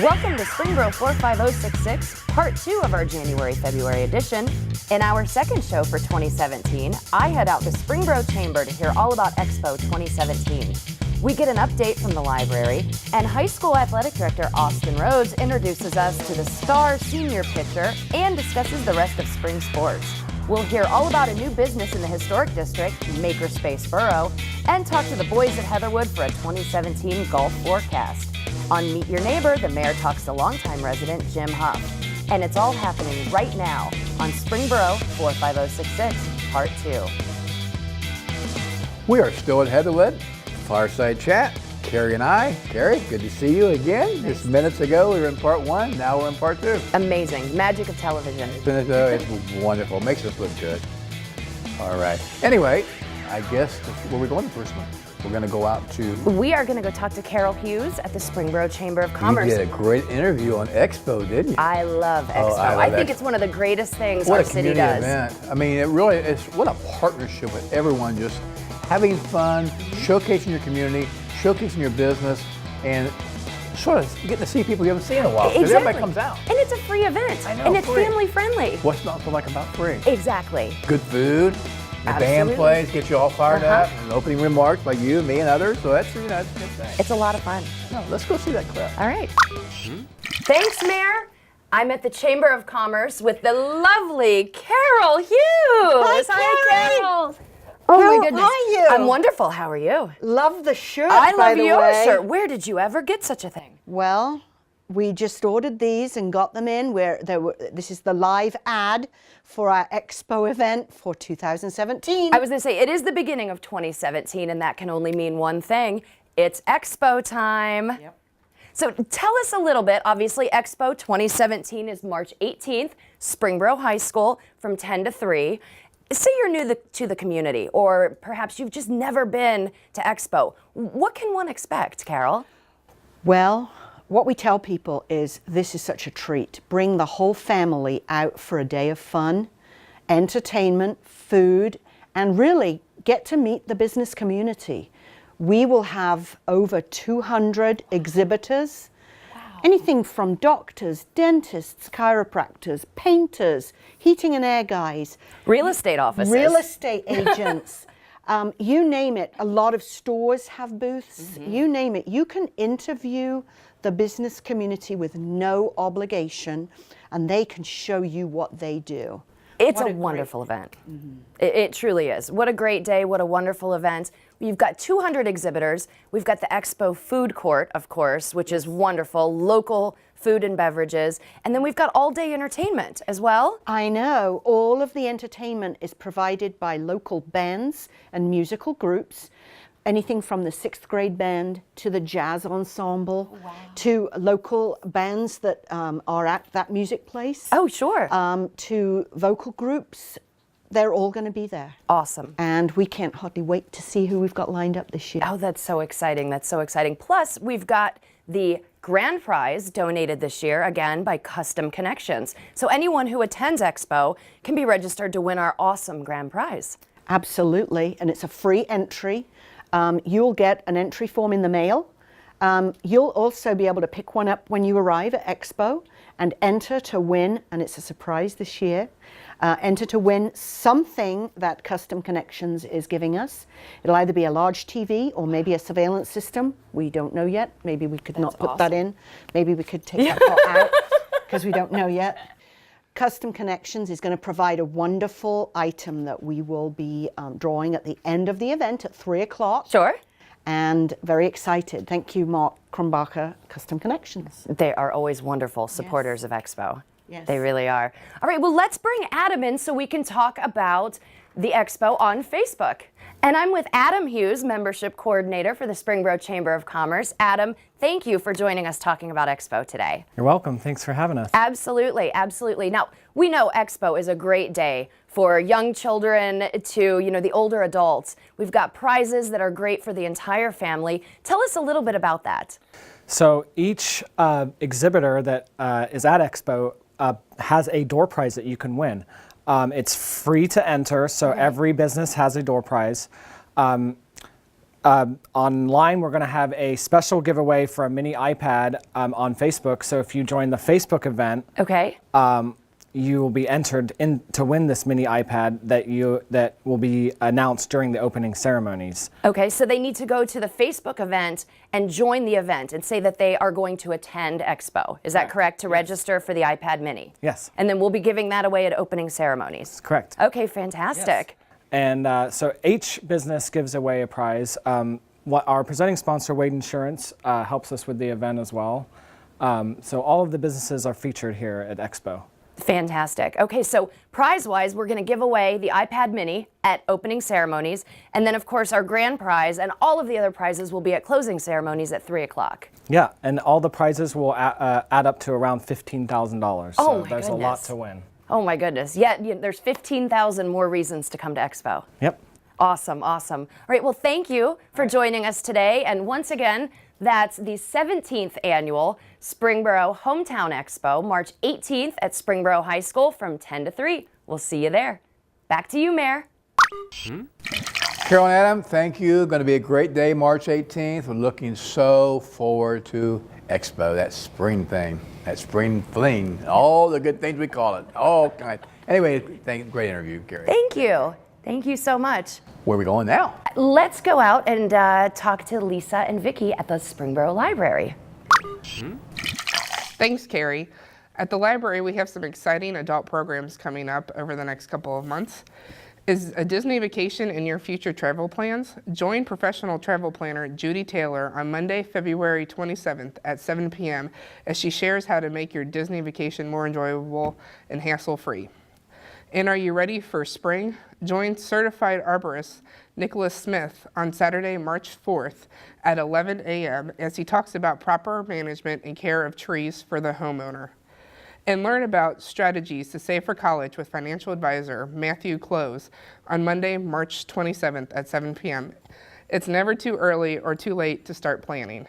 Welcome to Springboro 45066, part 2 of our January-February edition. In our second show for 2017, I head out to Springboro Chamber to hear all about Expo 2017. We get an update from the library, and high school athletic director Austin Rhodes introduces us to the star senior pitcher and discusses the rest of spring sports. We'll hear all about a new business in the historic district, Makers Spcace, and talk to the boys at Heatherwood for a 2017 golf forecast. On Meet Your Neighbor, the mayor talks to longtime resident Jim Hough. And it's all happening right now on Springboro 45066, Part 2. We are still at Heatherwood, Fireside Chat. Carrie and I. Carrie, good to see you again. Just minutes ago we were in part 1, now we're in part 2. Amazing. Magic of television. It's wonderful. Makes us look good. All right. Anyway, I guess where we're going the first one. We're going to go out to... We are going to go talk to Carrie Hughes at the Springboro Chamber of Commerce. You did a great interview on Expo, didn't you? I love Expo. I think it's one of the greatest things our city does. Event. I mean, it really is. What a partnership with everyone, just having fun, showcasing your community, showcasing your business, and sort of getting to see people you haven't seen in a while. Because everybody comes out. And it's a free event. I know, and it's free. family friendly. What's not to like about free? Exactly. Good food. The band plays, get you all fired up, and opening remarks by you, me, and others. So that's, it's a good thing. It's a lot of fun. No, let's go see that clip. All right. Thanks, Mayor. I'm at the Chamber of Commerce with the lovely Carrie Hughes. Hi, Carrie. Oh my goodness. How are you? I'm wonderful. How are you? Love the shirt, I by love the your way. shirt. Where did you ever get such a thing? Well, we just ordered these and got them in. This is the live ad for our Expo event for 2017. I was going to say, it is the beginning of 2017, and that can only mean one thing. It's Expo time. Yep. So tell us a little bit. Obviously, Expo 2017 is March 18th, Springboro High School from 10 to 3. Say you're new to the community, or perhaps you've just never been to Expo. What can one expect, Carrie? Well, what we tell people is this is such a treat. Bring the whole family out for a day of fun, entertainment, food, and really get to meet the business community. We will have over 200 exhibitors. Wow. Anything from doctors, dentists, chiropractors, painters, heating and air guys. Real estate offices. Real estate agents. You name it. A lot of stores have booths. You name it. You can interview the business community with no obligation, and they can show you what they do. It's a wonderful event. It truly is. What a great day. What a wonderful event. You've got 200 exhibitors. We've got the Expo food court, of course, which is wonderful. Local food and beverages. And then we've got all-day entertainment as well. I know. All of the entertainment is provided by local bands and musical groups. Anything from the 6th grade band to the jazz ensemble, to local bands that are at that music place. Oh, sure. To vocal groups. They're all going to be there. Awesome. And we can't hardly wait to see who we've got lined up this year. Oh, that's so exciting. That's so exciting. Plus, we've got the grand prize donated this year, again, by Custom Connections. So anyone who attends Expo can be registered to win our awesome grand prize. Absolutely. And it's a free entry. You'll get an entry form in the mail. You'll also be able to pick one up when you arrive at Expo and enter to win, and it's a surprise this year, enter to win something that Custom Connections is giving us. It'll either be a large TV or maybe a surveillance system. We don't know yet. Maybe we could not put that in. Maybe we could take that part out because we don't know yet. Custom Connections is going to provide a wonderful item that we will be drawing at the end of the event at 3 o'clock. Sure. And very excited. Thank you, Mark Krumbacher, Custom Connections. They are always wonderful supporters of Expo. Yes. They really are. All right, well, let's bring Adam in so we can talk about the Expo on Facebook. And I'm with Adam Hughes, Membership Coordinator for the Springboro Chamber of Commerce. Adam, thank you for joining us talking about Expo today. You're welcome. Thanks for having us. Absolutely, absolutely. Now, we know Expo is a great day for young children to, the older adults. We've got prizes that are great for the entire family. Tell us a little bit about that. So each exhibitor that is at Expo has a door prize that you can win. It's free to enter, so every business has a door prize. Online, we're going to have a special giveaway for a mini iPad on Facebook. So if you join the Facebook event, Okay. you will be entered in to win this mini iPad that will be announced during the opening ceremonies. Okay, so they need to go to the Facebook event and join the event and say that they are going to attend Expo. Is that correct? To register for the iPad mini? Yes. And then we'll be giving that away at opening ceremonies. Correct. Okay, fantastic. And so each business gives away a prize. Our presenting sponsor, Wade Insurance, helps us with the event as well. So all of the businesses are featured here at Expo. Fantastic. Okay, so prize-wise, we're going to give away the iPad mini at opening ceremonies. And then, of course, our grand prize and all of the other prizes will be at closing ceremonies at 3 o'clock. Yeah, and all the prizes will add up to around $15,000. Oh, So my there's a lot goodness. to win. Oh, my goodness. Yeah, there's 15,000 more reasons to come to Expo. Yep. Awesome, awesome. All right, well, thank you for joining us today. And once again, that's the 17th annual Springboro Hometown Expo, March 18th at Springboro High School from 10 to 3. We'll see you there. Back to you, Mayor. Carol and Adam, thank you. Going to be a great day, March 18th. We're looking so forward to Expo, that spring thing, that spring fling, all the good things we call it, all kinds. Anyway, great interview, Carrie. Thank you. Thank you so much. Where are we going now? Let's go out and talk to Lisa and Vickie at the Springboro Library. Thanks, Carrie. At the library, we have some exciting adult programs coming up over the next couple of months. Is a Disney vacation in your future travel plans? Join professional travel planner Judy Taylor on Monday, February 27th at 7 p.m. as she shares how to make your Disney vacation more enjoyable and hassle-free. And are you ready for spring? Join certified arborist Nicholas Smith on Saturday, March 4th at 11 a.m. as he talks about proper management and care of trees for the homeowner. And learn about strategies to save for college with financial advisor Matthew Close on Monday, March 27th at 7 p.m. It's never too early or too late to start planning.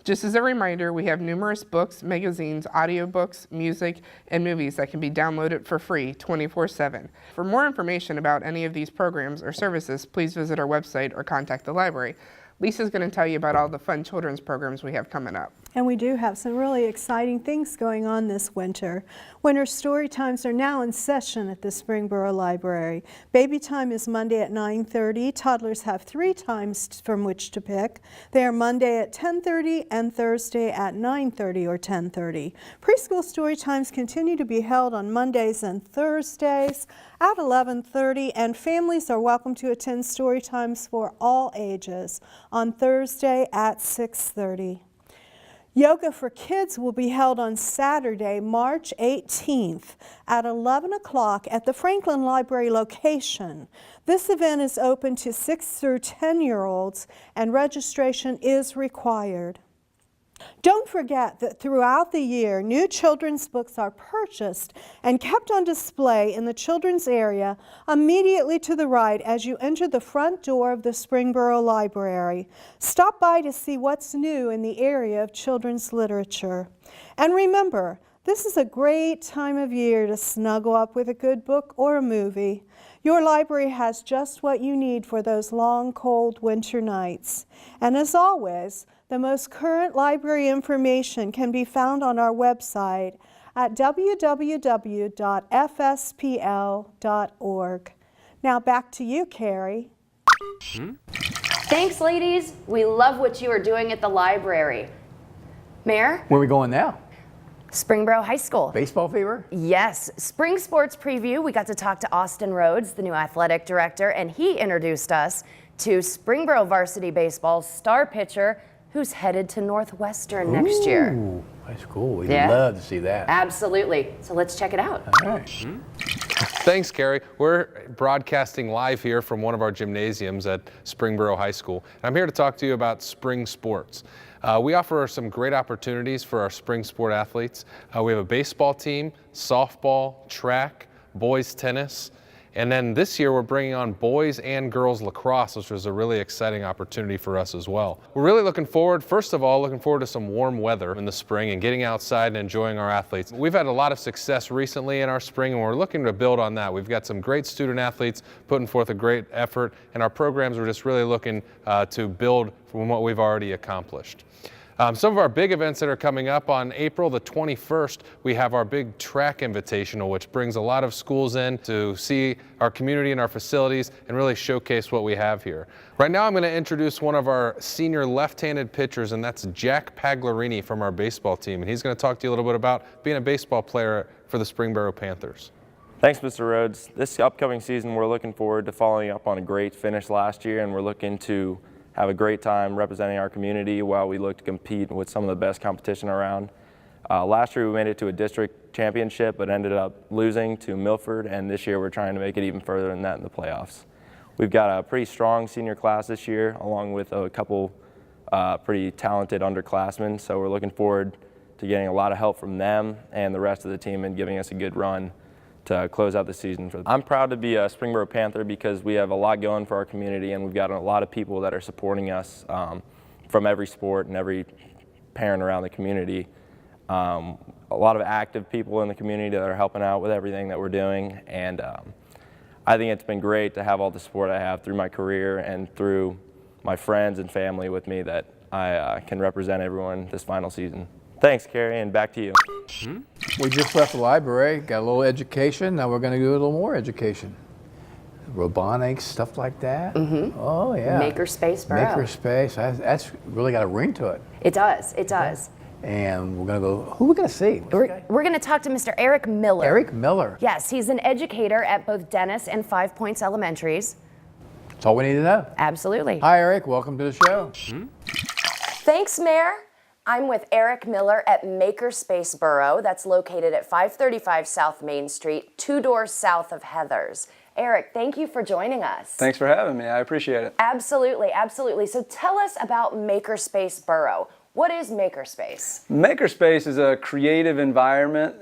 Just as a reminder, we have numerous books, magazines, audiobooks, music, and movies that can be downloaded for free 24/7. For more information about any of these programs or services, please visit our website or contact the library. Lisa's going to tell you about all the fun children's programs we have coming up. And we do have some really exciting things going on this winter. Winter story times are now in session at the Springboro Library. Baby time is Monday at 9:30. Toddlers have 3 times from which to pick. They are Monday at 10:30 and Thursday at 9:30 or 10:30. Preschool story times continue to be held on Mondays and Thursdays at 11:30, and families are welcome to attend story times for all ages on Thursday at 6:30. Yoga for Kids will be held on Saturday, March 18th at 11 o'clock at the Franklin Library location. This event is open to 6 through 10-year-olds and registration is required. Don't forget that throughout the year, new children's books are purchased and kept on display in the children's area immediately to the right as you enter the front door of the Springboro Library. Stop by to see what's new in the area of children's literature. And remember, this is a great time of year to snuggle up with a good book or a movie. Your library has just what you need for those long, cold winter nights. And as always, the most current library information can be found on our website at www.fspl.org. Now back to you, Carrie. Thanks, ladies. We love what you are doing at the library. Mayor? Where are we going now? Springboro High School. Baseball fever? Yes, spring sports preview. We got to talk to Austin Rhodes, the new athletic director, and he introduced us to Springboro varsity baseball's star pitcher who's headed to Northwestern next year. Ooh, that's cool. We'd Yeah. love to see that. Absolutely. So let's check it out. All right. Thanks, Carrie. We're broadcasting live here from one of our gymnasiums at Springboro High School. I'm here to talk to you about spring sports. We offer some great opportunities for our spring sport athletes. We have a baseball team, softball, track, boys tennis, And then this year we're bringing on boys and girls lacrosse, which was a really exciting opportunity for us as well. We're really looking forward, first of all, looking forward to some warm weather in the spring and getting outside and enjoying our athletes. We've had a lot of success recently in our spring, and we're looking to build on that. We've got some great student athletes putting forth a great effort, and our programs are just really looking to build from what we've already accomplished. Some of our big events that are coming up on April the 21st, we have our big track invitational, which brings a lot of schools in to see our community and our facilities and really showcase what we have here. Right now I'm going to introduce one of our senior left-handed pitchers, and that's Jack Paglarini from our baseball team. And he's going to talk to you a little bit about being a baseball player for the Springboro Panthers. Thanks, Mr. Rhodes. This upcoming season, we're looking forward to following up on a great finish last year, and we're looking to have a great time representing our community while we look to compete with some of the best competition around. Last year we made it to a district championship but ended up losing to Milford, and this year we're trying to make it even further than that in the playoffs. We've got a pretty strong senior class this year along with a couple pretty talented underclassmen, so we're looking forward to getting a lot of help from them and the rest of the team and giving us a good run to close out the season. I'm proud to be a Springboro Panther because we have a lot going for our community, and we've got a lot of people that are supporting us from every sport and every parent around the community. A lot of active people in the community that are helping out with everything that we're doing, and I think it's been great to have all the support I have through my career and through my friends and family with me that I can represent everyone this final season. Thanks, Carrie, and back to you. We just left the library, got a little education. Now we're going to do a little more education. Robotics, stuff like that. Oh, yeah. Makers Spcace. Makers Spcace. That's really got a ring to it. It does. It does. And we're going to go, who are we going to see? We're going to talk to Mr. Eric Miller. Eric Miller. Yes, he's an educator at both Dennis and 5 Points Elementaries. That's all we need to know. Absolutely. Hi, Eric. Welcome to the show. Thanks, Mayor. I'm with Eric Miller at Makers Spaceboro. That's located at 535 South Main Street, 2 doors south of Heather's. Eric, thank you for joining us. Thanks for having me. I appreciate it. Absolutely, absolutely. So tell us about Makers Spaceboro. What is Makerspace? Makerspace is a creative environment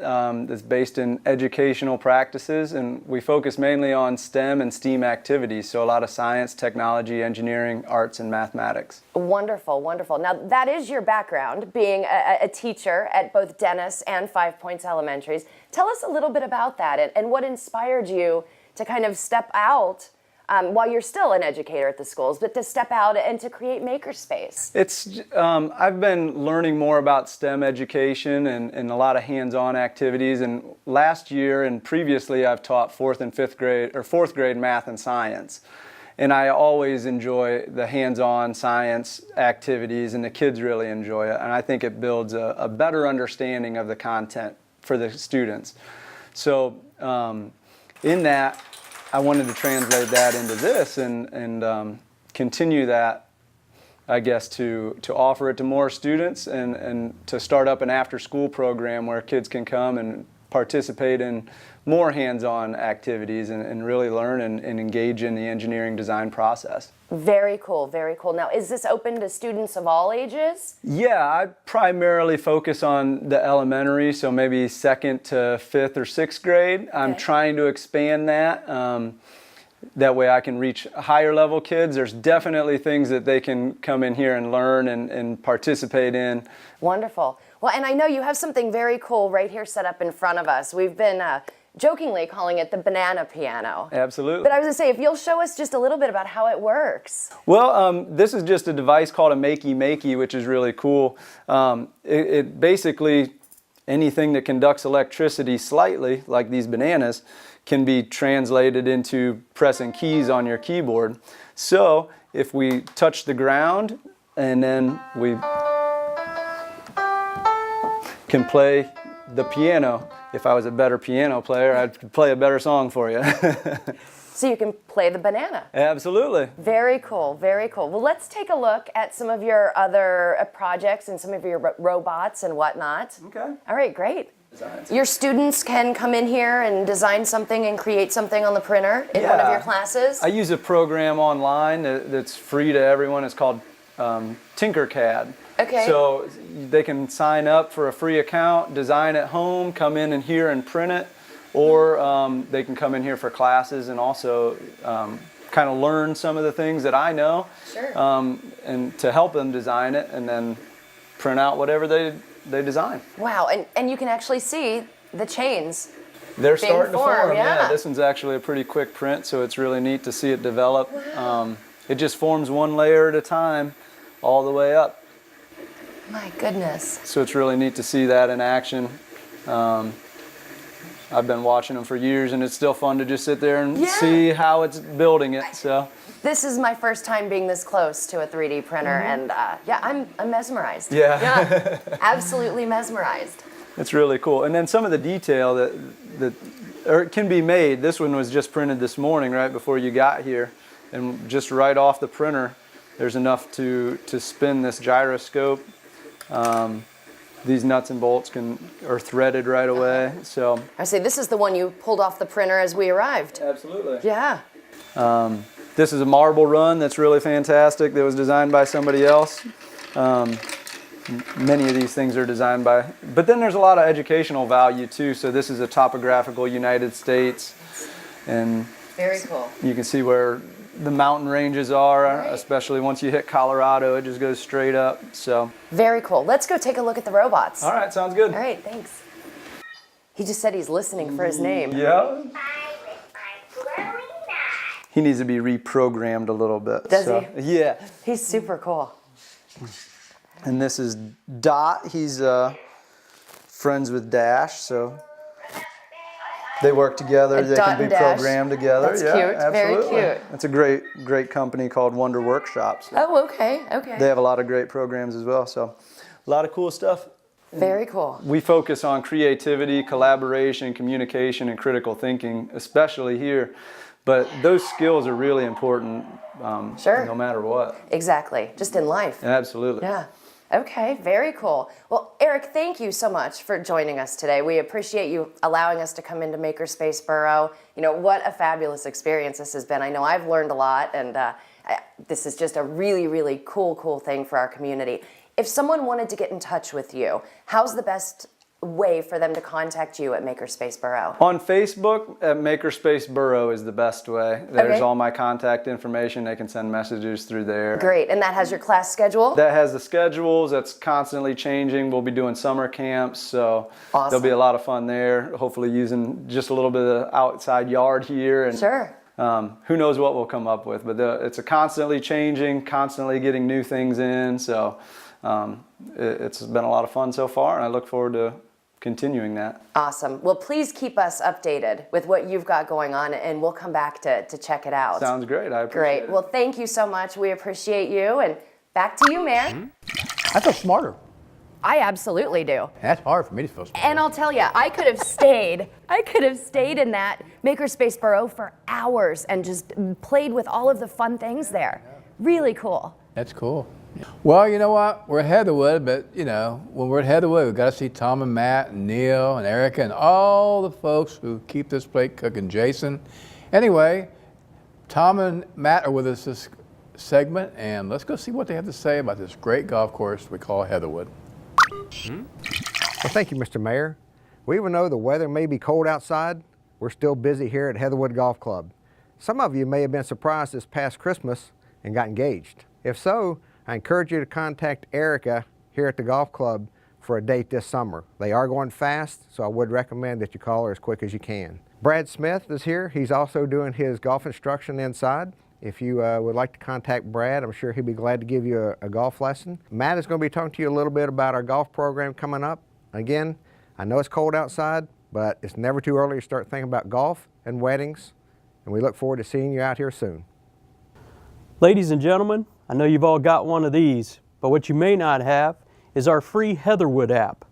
that's based in educational practices, and we focus mainly on STEM and STEAM activities, so a lot of science, technology, engineering, arts, and mathematics. Wonderful, wonderful. Now, that is your background, being a teacher at both Dennis and 5 Points Elementaries. Tell us a little bit about that and what inspired you to kind of step out while you're still an educator at the schools, but to step out and to create Makerspace. I've been learning more about STEM education and a lot of hands-on activities, and last year and previously I've taught 4th and 5th grade, or 4th grade math and science. And I always enjoy the hands-on science activities, and the kids really enjoy it, and I think it builds a better understanding of the content for the students. So in that, I wanted to translate that into this and continue that, I guess, to offer it to more students and to start up an after-school program where kids can come and participate in more hands-on activities and really learn and engage in the engineering design process. Very cool, very cool. Now, is this open to students of all ages? Yeah, I primarily focus on the elementary, so maybe 2nd to 5th or 6th grade. Okay. I'm trying to expand that. That way I can reach higher level kids. There's definitely things that they can come in here and learn and participate in. Wonderful. Well, and I know you have something very cool right here set up in front of us. We've been jokingly calling it the banana piano. Absolutely. But I was going to say, if you'll show us just a little bit about how it works. Well, this is just a device called a Makey, which is really cool. It basically, anything that conducts electricity slightly, like these bananas, can be translated into pressing keys on your keyboard. So if we touch the ground and then we can play the piano. If I was a better piano player, I'd play a better song for you. So you can play the banana. Absolutely. Very cool, very cool. Well, let's take a look at some of your other projects and some of your robots and whatnot. Okay. All right, great. Your students can come in here and design something and create something on the printer in one of your classes? I use a program online that's free to everyone. It's called Tinkercad. Okay. So they can sign up for a free account, design at home, come in and here and print it. or they can come in here for classes and also kind of learn some of the things that I know, and to help them design it, and then print out whatever they design. Wow, and you can actually see the chains. They're starting to form. Yeah. This one's actually a pretty quick print, so it's really neat to see it develop. Wow. It just forms one layer at a time, all the way up. My goodness. So it's really neat to see that in action. I've been watching them for years, and it's still fun to just sit there and see how it's building it. So this is my first time being this close to a 3D printer, and yeah, I'm mesmerized. Yeah. Absolutely mesmerized. It's really cool. And then some of the detail that or it can be made. This one was just printed this morning, right before you got here, and just right off the printer, there's enough to spin this gyroscope. These nuts and bolts are threaded right away. So I say this is the one you pulled off the printer as we arrived. Absolutely. Yeah. This is a marble run that's really fantastic that was designed by somebody else. Many of these things are designed by, but then there's a lot of educational value too. So this is a topographical United States, and very cool. You can see where the mountain ranges are, especially once you hit Colorado, it just goes straight up. So very cool. Let's go take a look at the robots. All right, sounds good. All right, thanks. He just said he's listening for his name. Yeah. He needs to be reprogrammed a little bit. Does he? Yeah. He's super cool. And this is Dot. He's friends with Dash, so they work together. They can be programmed together. That's yeah, cute. Absolutely. Very cute. It's a great company called Wonder Workshops. Oh, okay, okay. They have a lot of great programs as well. So a lot of cool stuff. Very cool. We focus on creativity, collaboration, communication, and critical thinking, especially here. But those skills are really important, no matter what. Exactly, just in life. Absolutely. Yeah. Okay, very cool. Well, Eric, thank you so much for joining us today. We appreciate you allowing us to come into Makers Spaceboro. You know, what a fabulous experience this has been. I know I've learned a lot, and this is just a really, really cool thing for our community. If someone wanted to get in touch with you, how's the best way for them to contact you at Makers Spaceboro? On Facebook, at Makers Spaceboro is the best way. There's all my contact information. They can send messages through there. Great, and that has your class schedule? That has the schedules. That's constantly changing. We'll be doing summer camps, so there'll be a lot of fun there. Hopefully using just a little bit of outside yard here. And, sure. Who knows what we'll come up with, but it's a constantly changing, constantly getting new things in. So it's been a lot of fun so far, and I look forward to continuing that. Awesome. Well, please keep us updated with what you've got going on, and we'll come back to check it out. Sounds great. I appreciate it. Well, thank you so much. We appreciate you, and back to you, man. I feel smarter. I absolutely do. That's hard for me to feel smarter. And I'll tell you, I could have stayed in that Makers Spaceboro for hours and just played with all of the fun things there. Really cool. That's cool. Well, you know what? We're at Heatherwood, but you know, when we're at Heatherwood, we've got to see Tom and Matt and Neil and Erica and all the folks who keep this place cooking. Jason. Anyway, Tom and Matt are with us this segment, and let's go see what they have to say about this great golf course we call Heatherwood. Well, thank you, Mr. Mayor. We even though the weather may be cold outside, we're still busy here at Heatherwood Golf Club. Some of you may have been surprised this past Christmas and got engaged. If so, I encourage you to contact Erica here at the golf club for a date this summer. They are going fast, so I would recommend that you call her as quick as you can. Brad Smith is here. He's also doing his golf instruction inside. If you would like to contact Brad, I'm sure he'd be glad to give you a golf lesson. Matt is going to be talking to you a little bit about our golf program coming up. Again, I know it's cold outside, but it's never too early to start thinking about golf and weddings, and we look forward to seeing you out here soon. Ladies and gentlemen, I know you've all got one of these, but what you may not have is our free Heatherwood app.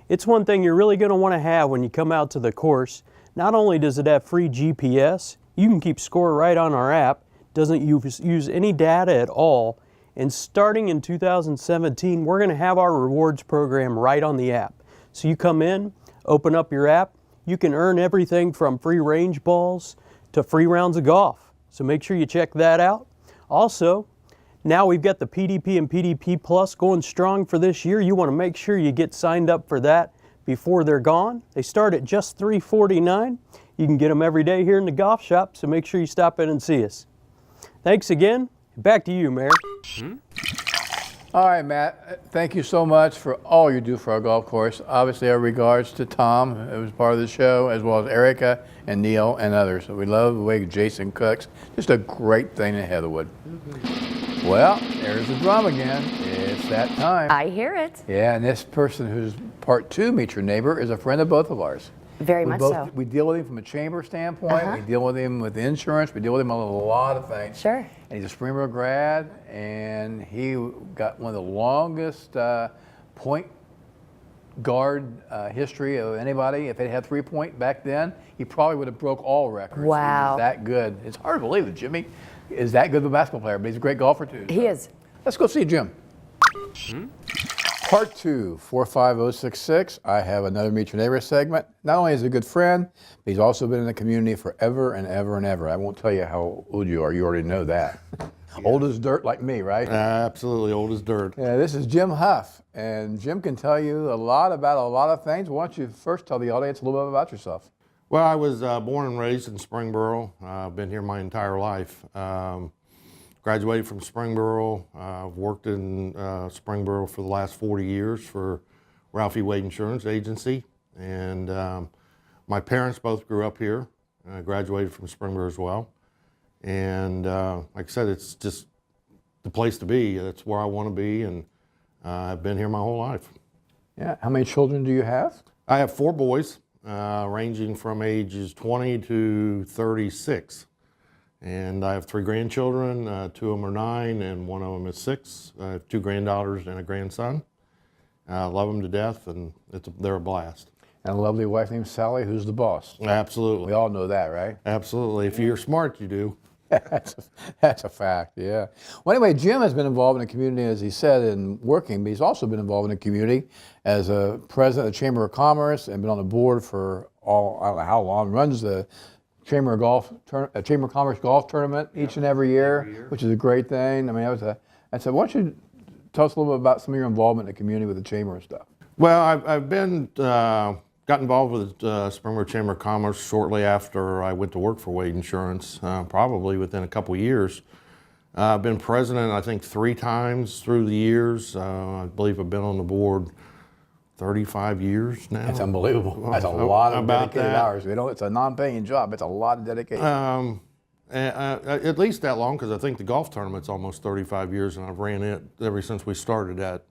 It's one thing you're really going to want to have when you come out to the course. Not only does it have free GPS, you can keep score right on our app, doesn't use any data at all, and starting in 2017, we're going to have our rewards program right on the app. So you come in, open up your app, you can earn everything from free range balls to free rounds of golf. So make sure you check that out. Also, now we've got the PDP and PDP Plus going strong for this year. You want to make sure you get signed up for that before they're gone. They start at just $349. You can get them every day here in the golf shop, so make sure you stop in and see us. Thanks again. Back to you, Mayor. All right, Matt, thank you so much for all you do for our golf course. Obviously, our regards to Tom, who was part of the show, as well as Erica and Neil and others. So we love the way Jason cooks. Just a great thing in Heatherwood. Well, there's the drum again. It's that time. I hear it. Yeah, and this person who's part 2, Meet Your Neighbor, is a friend of both of ours. Very much so. We deal with him from a chamber standpoint. We deal with him with insurance. We deal with him on a lot of things. Sure. And he's a Springboro grad, and he got one of the longest point guard history of anybody. If it had 3-point back then, he probably would have broke all records. Wow. He was that good. It's hard to believe that Jimmy is that good of a basketball player, but he's a great golfer too. He is. Let's go see Jim. Part 2, 45066. I have another Meet Your Neighbor segment. Not only is he a good friend, but he's also been in the community forever and ever and ever. I won't tell you how old you are. You already know that. Old as dirt like me, right? Absolutely old as dirt. Yeah, this is Jim Hough. And Jim can tell you a lot about a lot of things. Why don't you first tell the audience a little bit about yourself? Well, I was born and raised in Springboro. I've been here my entire life. Graduated from Springboro. I've worked in Springboro for the last 40 years for Ralphie Wade Insurance Agency. And my parents both grew up here. I graduated from Springboro as well. And like I said, it's just the place to be. That's where I want to be, and I've been here my whole life. Yeah. How many children do you have? I have 4 boys, ranging from ages 20 to 36. And I have 3 grandchildren. 2 of them are 9 and 1 of them is 6. I have 2 granddaughters and a grandson. I love them to death, and they're a blast. And a lovely wife named Sally, who's the boss. Absolutely. We all know that, right? Absolutely. If you're smart, you do. That's a fact, yeah. Well, anyway, Jim has been involved in the community, as he said, in working, but he's also been involved in the community as a president of the Chamber of Commerce and been on the board for I don't know how long, runs the Chamber of Commerce golf tournament each and every year, which is a great thing. I mean, I said, why don't you tell us a little bit about some of your involvement in the community with the Chamber and stuff? Well, I've been got involved with Springboro Chamber of Commerce shortly after I went to work for Wade Insurance, probably within a couple of years. I've been president, I think, 3 times through the years. I believe I've been on the board 35 years now. That's unbelievable. That's a lot of dedicated hours. You know, it's a non-paying job. It's a lot of dedication. At least that long, because I think the golf tournament's almost 35 years, and I've ran it ever since we started that.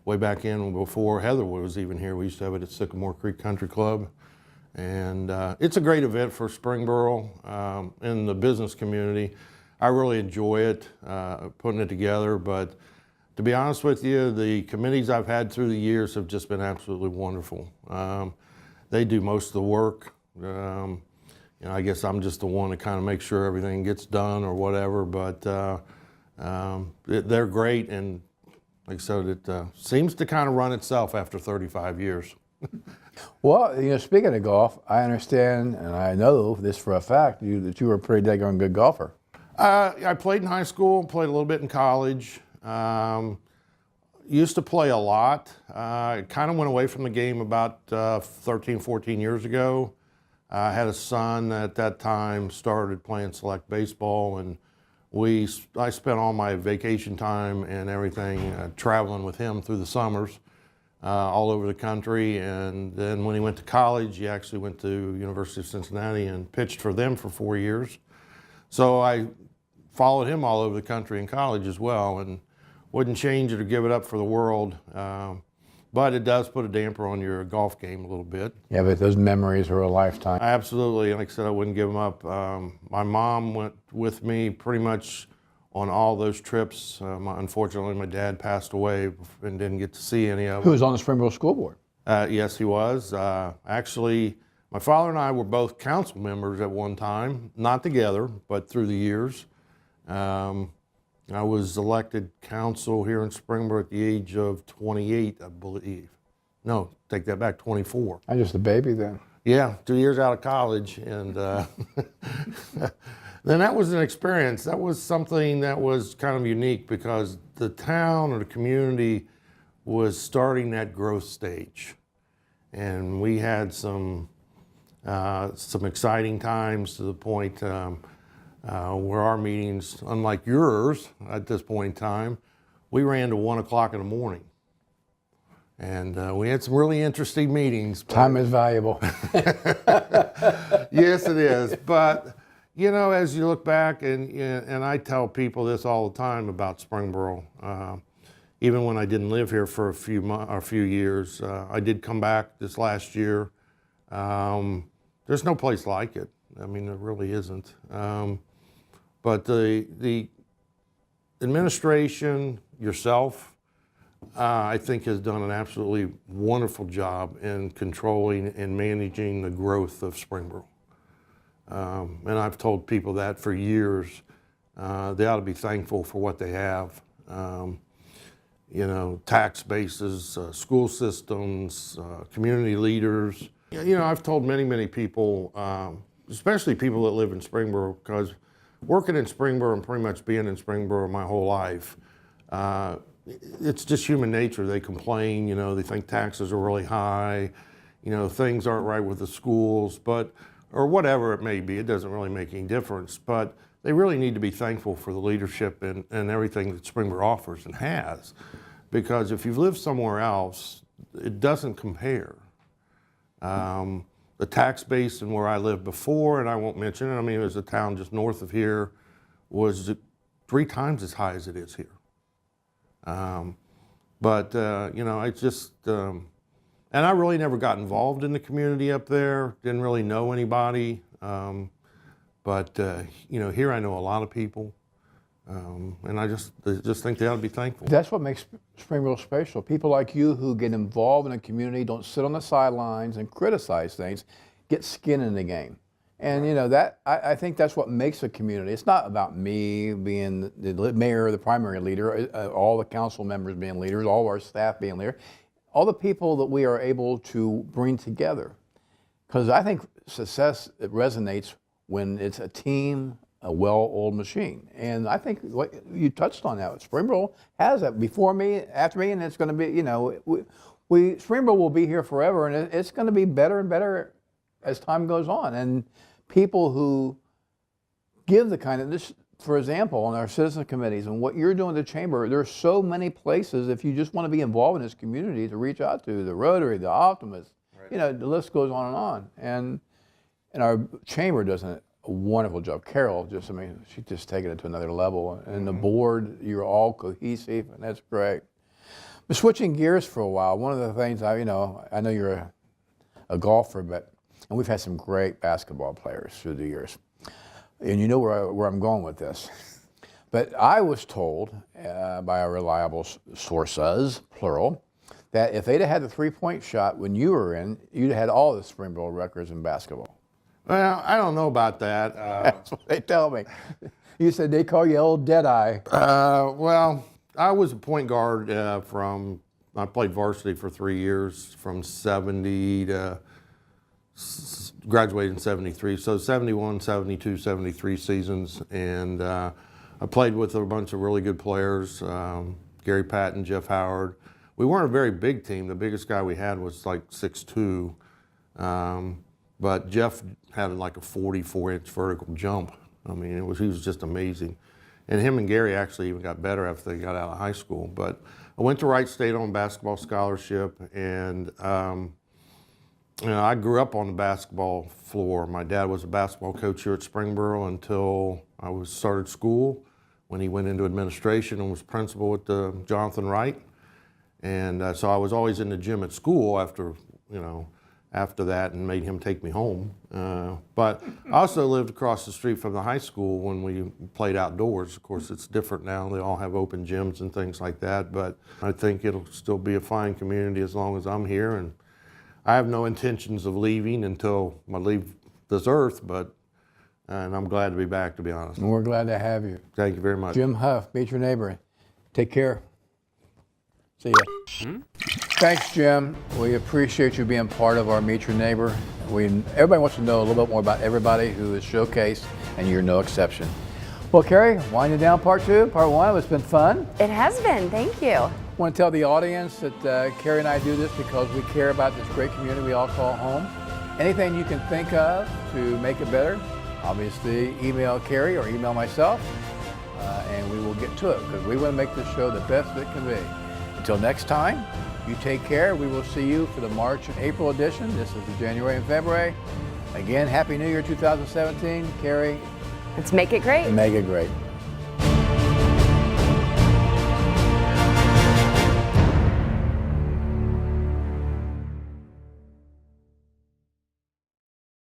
Way back in before Heatherwood was even here. We used to have it at Sycamore Creek Country Club. And it's a great event for Springboro in the business community. I really enjoy it, putting it together. But to be honest with you, the committees I've had through the years have just been absolutely wonderful. They do most of the work. You know, I guess I'm just the one to kind of make sure everything gets done or whatever. But they're great, and like I said, it seems to kind of run itself after 35 years. Well, you know, speaking of golf, I understand, and I know this for a fact, that you were a pretty daggone good golfer. I played in high school, played a little bit in college. Used to play a lot. I kind of went away from the game about 13, 14 years ago. I had a son that at that time started playing select baseball, and I spent all my vacation time and everything traveling with him through the summers all over the country. And then when he went to college, he actually went to University of Cincinnati and pitched for them for 4 years. So I followed him all over the country in college as well, and wouldn't change it or give it up for the world. But it does put a damper on your golf game a little bit. Yeah, but those memories are a lifetime. Absolutely, like I said, I wouldn't give them up. My mom went with me pretty much on all those trips. Unfortunately, my dad passed away and didn't get to see any of them. Who was on the Springboro School Board? Yes, he was. Actually, my father and I were both council members at one time, not together, but through the years. I was elected council here in Springboro at the age of 28, I believe. No, take that back, 24. I'm just a baby then. Yeah, 2 years out of college. And then that was an experience. That was something that was kind of unique because the town or the community was starting that growth stage. And we had some exciting times to the point where our meetings, unlike yours at this point in time, we ran to 1 o'clock in the morning. And we had some really interesting meetings. Time is valuable. Yes, it is. But, you know, as you look back, and I tell people this all the time about Springboro, even when I didn't live here for a few years, I did come back this last year. There's no place like it. I mean, there really isn't. But the administration, yourself, I think has done an absolutely wonderful job in controlling and managing the growth of Springboro. And I've told people that for years. They ought to be thankful for what they have. You know, tax bases, school systems, community leaders. You know, I've told many people, especially people that live in Springboro, because working in Springboro and pretty much being in Springboro my whole life, it's just human nature. They complain, you know, they think taxes are really high, you know, things aren't right with the schools, or whatever it may be. It doesn't really make any difference, but they really need to be thankful for the leadership and everything that Springboro offers and has. Because if you've lived somewhere else, it doesn't compare. The tax base in where I lived before, and I won't mention it, I mean, it was a town just north of here, was 3 times as high as it is here. You know, it's just, and I really never got involved in the community up there, didn't really know anybody. You know, here I know a lot of people, and I just think they ought to be thankful. That's what makes Springboro special. People like you who get involved in the community, don't sit on the sidelines and criticize things, get skin in the game. And you know, that I think that's what makes a community. It's not about me being the mayor, the primary leader, all the council members being leaders, all of our staff being leaders, all the people that we are able to bring together. Because I think success, it resonates when it's a team, a well-oiled machine. And I think what you touched on that. Springboro has that before me, after me, and it's going to be, you know, Springboro will be here forever, and it's going to be better and better as time goes on. And people who give the kind of this, for example, on our citizen committees and what you're doing at the chamber, there's so many places if you just want to be involved in this community to reach out to, the Rotary, the Optimist, right. You know, the list goes on and on. And our chamber does a wonderful job. Carol, just, I mean, she's just taken it to another level. And the board, you're all cohesive, and that's great. But switching gears for a while, one of the things I know you're a golfer, and we've had some great basketball players through the years. And you know where I'm going with this. But I was told by a reliable sources, plural, that if they'd have had the three-point shot when you were in, you'd have had all the Springboro records in basketball. Well, I don't know about that. That's what they tell me. You said they call you old Deadeye. Well, I was a point guard I played varsity for 3 years, from 70 to graduated in 73. So 71, 72, 73 seasons. And I played with a bunch of really good players, Gary Patton, Jeff Howard. We weren't a very big team. The biggest guy we had was like 6'2". But Jeff had like a 44-inch vertical jump. I mean, he was just amazing. And him and Gary actually even got better after they got out of high school. But I went to Wright State on a basketball scholarship, and you know, I grew up on the basketball floor. My dad was a basketball coach here at Springboro until I started school, when he went into administration and was principal at Jonathan Wright. And so I was always in the gym at school after that, and made him take me home. But I also lived across the street from the high school when we played outdoors. Of course, it's different now. They all have open gyms and things like that. But I think it'll still be a fine community as long as I'm here. And I have no intentions of leaving until I leave this earth, and I'm glad to be back, to be honest. And we're glad to have you. Thank you very much. Jim Hough, Meet Your Neighbor. Take care. See ya. Thanks, Jim. We appreciate you being part of our Meet Your Neighbor. Everybody wants to know a little bit more about everybody who is showcased, and you're no exception. Well, Carrie, winding down part 2, part 1. It's been fun. It has been. Thank you. I want to tell the audience that Carrie and I do this because we care about this great community we all call home. Anything you can think of to make it better, obviously email Carrie or email myself, and we will get to it because we want to make this show the best it can be. Until next time, you take care. We will see you for the March and April edition. This is the January and February. Again, Happy New Year 2017. Carrie. Let's make it great. Make it great.